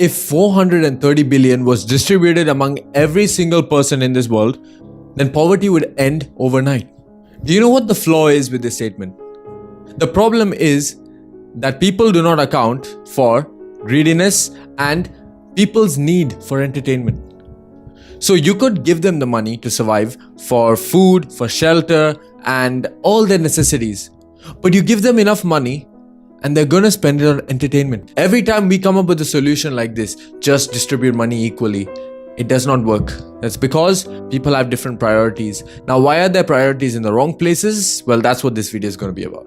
if 430 billion was distributed among every single person in this world, then poverty would end overnight. Do you know what the flaw is with this statement? The problem is that people do not account for greediness and people's need for entertainment. So you could give them the money to survive, for food, for shelter, and all their necessities. But you give them enough money and they're gonna spend it on entertainment. Every time we come up with a solution like this, just distribute money equally, it does not work. That's because people have different priorities. Now, why are their priorities in the wrong places? Well, that's what this video is gonna be about.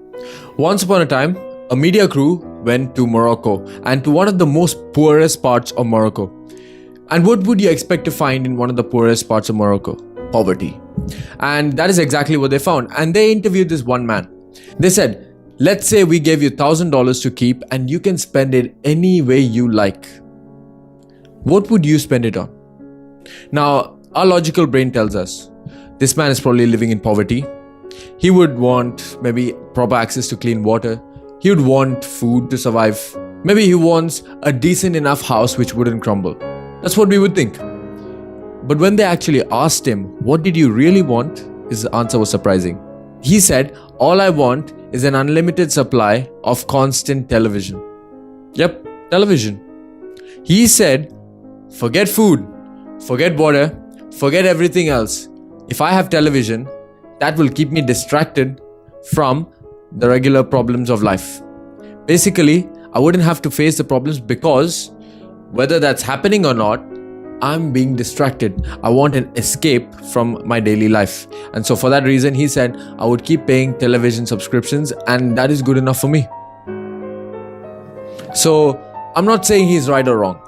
Once upon a time, a media crew went to Morocco and to one of the most poorest parts of Morocco. And what would you expect to find in one of the poorest parts of Morocco? Poverty. And that is exactly what they found. And they interviewed this one man. They said, let's say we gave you $1,000 to keep and you can spend it any way you like. What would you spend it on? Now, our logical brain tells us, this man is probably living in poverty. He would want maybe proper access to clean water. He would want food to survive. Maybe he wants a decent enough house which wouldn't crumble. That's what we would think. But when they actually asked him, what did you really want? His answer was surprising. He said, all I want is an unlimited supply of constant television. Yep, television. He said, forget food, forget water, forget everything else. If I have television, that will keep me distracted from the regular problems of life. Basically, I wouldn't have to face the problems because whether that's happening or not, I'm being distracted. I want an escape from my daily life. And so for that reason, he said, I would keep paying television subscriptions and that is good enough for me. So I'm not saying he's right or wrong.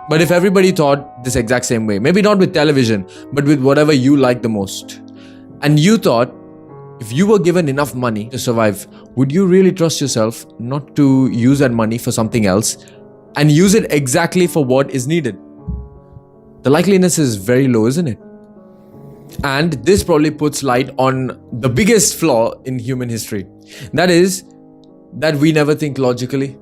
But if everybody thought this exact same way, maybe not with television, but with whatever you like the most, and you thought, if you were given enough money to survive, would you really trust yourself not to use that money for something else and use it exactly for what is needed? The likeliness is very low, isn't it? And this probably puts light on the biggest flaw in human history. That is that we never think logically.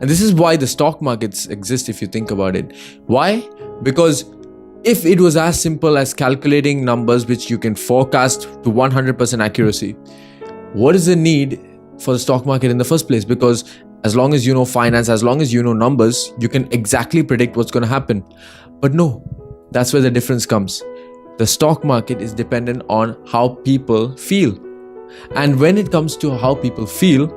And this is why the stock markets exist if you think about it. Why? Because if it was as simple as calculating numbers which you can forecast to 100% accuracy, what is the need for the stock market in the first place? Because as long as you know finance, as long as you know numbers, you can exactly predict what's going to happen. But no, that's where the difference comes. The stock market is dependent on how people feel. And when it comes to how people feel,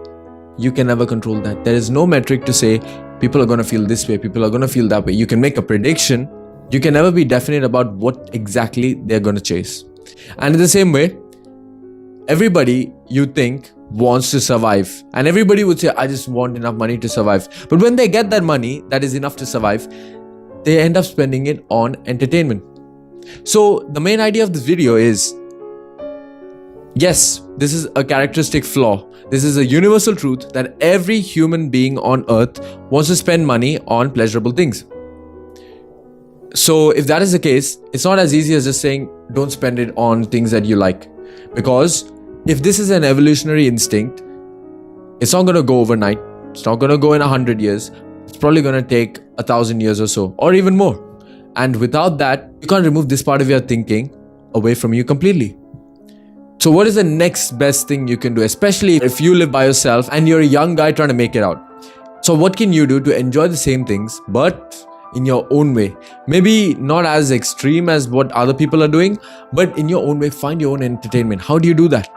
you can never control that. There is no metric to say people are going to feel this way, people are going to feel that way. You can make a prediction. You can never be definite about what exactly they're going to chase. And in the same way, everybody you think wants to survive. And everybody would say, I just want enough money to survive. But when they get that money that is enough to survive, they end up spending it on entertainment. So the main idea of this video is, yes, this is a characteristic flaw. This is a universal truth that every human being on earth wants to spend money on pleasurable things. So if that is the case, it's not as easy as just saying, don't spend it on things that you like. Because if this is an evolutionary instinct, it's not going to go overnight. It's not going to go in 100 years. It's probably going to take 1,000 years or so, or even more. And without that, you can't remove this part of your thinking away from you completely. So what is the next best thing you can do, especially if you live by yourself and you're a young guy trying to make it out? So what can you do to enjoy the same things, but in your own way? Maybe not as extreme as what other people are doing, but in your own way, find your own entertainment. How do you do that?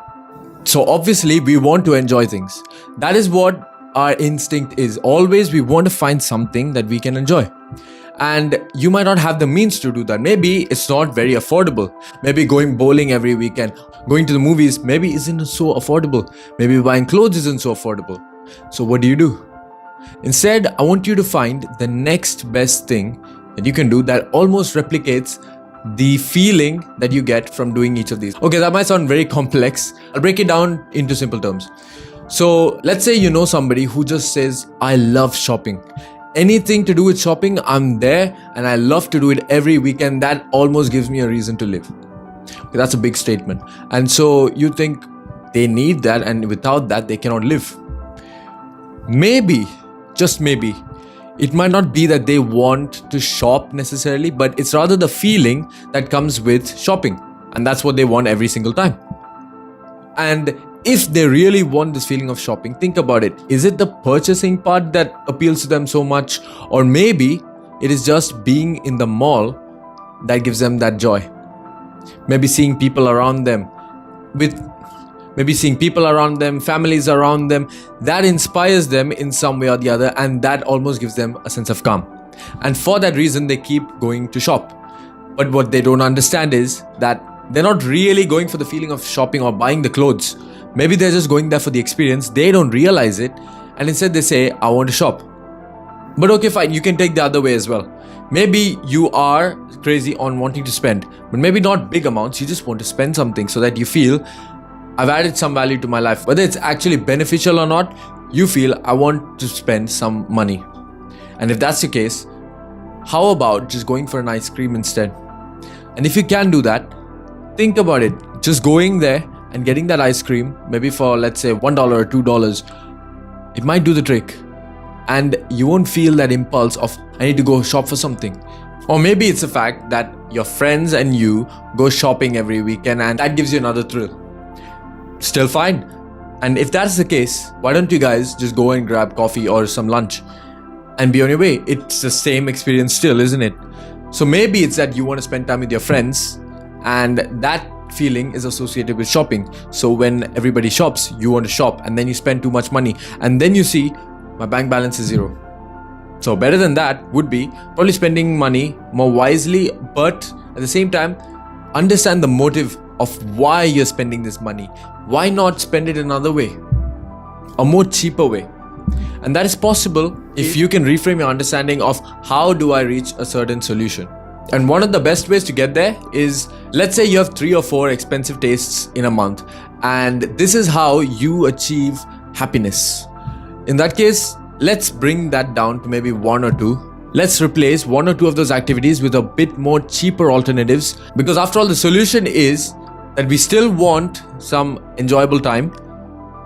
So obviously, we want to enjoy things. That is what our instinct is. Always we want to find something that we can enjoy. And you might not have the means to do that. Maybe it's not very affordable. Maybe going bowling every weekend, going to the movies, maybe isn't so affordable. Maybe buying clothes isn't so affordable. So what do? Instead, I want you to find the next best thing that you can do that almost replicates the feeling that you get from doing each of these. Okay, that might sound very complex. I'll break it down into simple terms. So let's say you know somebody who just says, I love shopping. Anything to do with shopping, I'm there and I love to do it every weekend. That almost gives me a reason to live. Okay, that's a big statement. And so you think they need that, and without that, they cannot live. Maybe, just maybe, It might not be that they want to shop necessarily, but it's rather the feeling that comes with shopping. And that's what they want every single time. And if they really want this feeling of shopping, think about it. Is it the purchasing part that appeals to them so much? Or maybe it is just being in the mall that gives them that joy. Maybe seeing people around them, families around them, that inspires them in some way or the other, and that almost gives them a sense of calm. And for that reason, they keep going to shop. But what they don't understand is that they're not really going for the feeling of shopping or buying the clothes. Maybe they're just going there for the experience. They don't realize it, and instead they say, I want to shop. But okay, fine, you can take the other way as well. Maybe you are crazy on wanting to spend, but maybe not big amounts. You just want to spend something so that you feel, I've added some value to my life. Whether it's actually beneficial or not, you feel, I want to spend some money. And if that's the case, how about just going for an ice cream instead? And if you can do that, think about it. Just going there and getting that ice cream, maybe for, let's say, $1 or $2, it might do the trick. And you won't feel that impulse of, I need to go shop for something. Or maybe it's the fact that your friends and you go shopping every weekend, and that gives you another thrill. Still fine. And if that's the case, why don't you guys just go and grab coffee or some lunch and be on your way? It's the same experience still, isn't it? So maybe it's that you want to spend time with your friends, and that feeling is associated with shopping. So when everybody shops, you want to shop, and then you spend too much money, and then you see, my bank balance is zero. So better than that would be probably spending money more wisely, but at the same time, understand the motive of why you're spending this money. Why not spend it another way? A more cheaper way. And that is possible if you can reframe your understanding of how do I reach a certain solution. And one of the best ways to get there is, let's say you have 3 or 4 expensive tastes in a month, and this is how you achieve happiness. In that case, let's bring that down to maybe 1 or 2. Let's replace 1 or 2 of those activities with a bit more cheaper alternatives, because after all, the solution is that we still want some enjoyable time,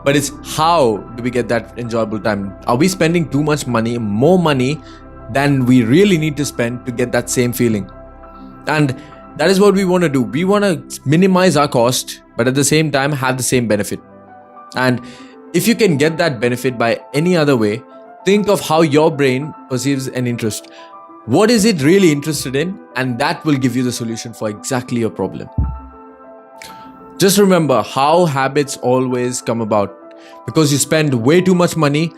but it's how do we get that enjoyable time? Are we spending too much money, more money than we really need to spend to get that same feeling? And that is what we want to do. We want to minimize our cost, but at the same time have the same benefit. And if you can get that benefit by any other way, think of how your brain perceives an interest. What is it really interested in? And that will give you the solution for exactly your problem. Just remember how habits always come about, because you spend way too much money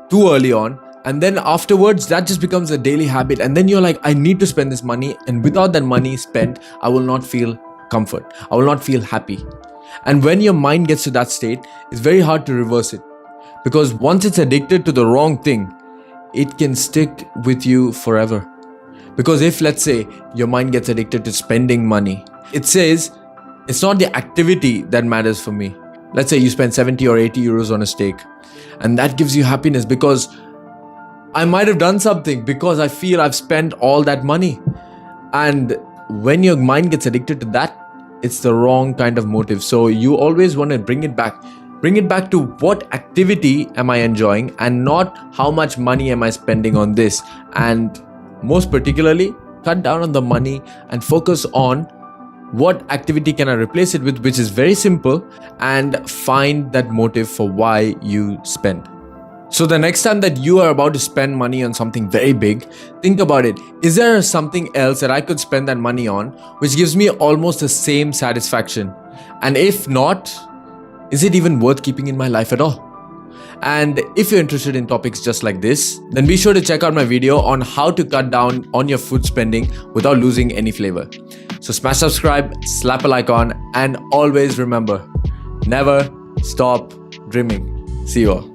too early on, and then afterwards that just becomes a daily habit, and then you're like, I need to spend this money, and without that money spent, I will not feel comfort. I will not feel happy. And when your mind gets to that state, it's very hard to reverse it, because once it's addicted to the wrong thing, it can stick with you forever. Because if, let's say, your mind gets addicted to spending money, it says, it's not the activity that matters for me. Let's say you spend 70 or 80 euros on a steak, and that gives you happiness because I might have done something, because I feel I've spent all that money. And when your mind gets addicted to that, it's the wrong kind of motive. So you always want to bring it back. Bring it back to what activity am I enjoying, and not how much money am I spending on this. And most particularly, cut down on the money and focus on what activity can I replace it with, which is very simple, and find that motive for why you spend. So the next time that you are about to spend money on something very big, think about it. Is there something else that I could spend that money on which gives me almost the same satisfaction? And if not, is it even worth keeping in my life at all? And if you're interested in topics just like this, then be sure to check out my video on how to cut down on your food spending without losing any flavor. So smash subscribe, slap a like on, and always remember, never stop dreaming. See you all.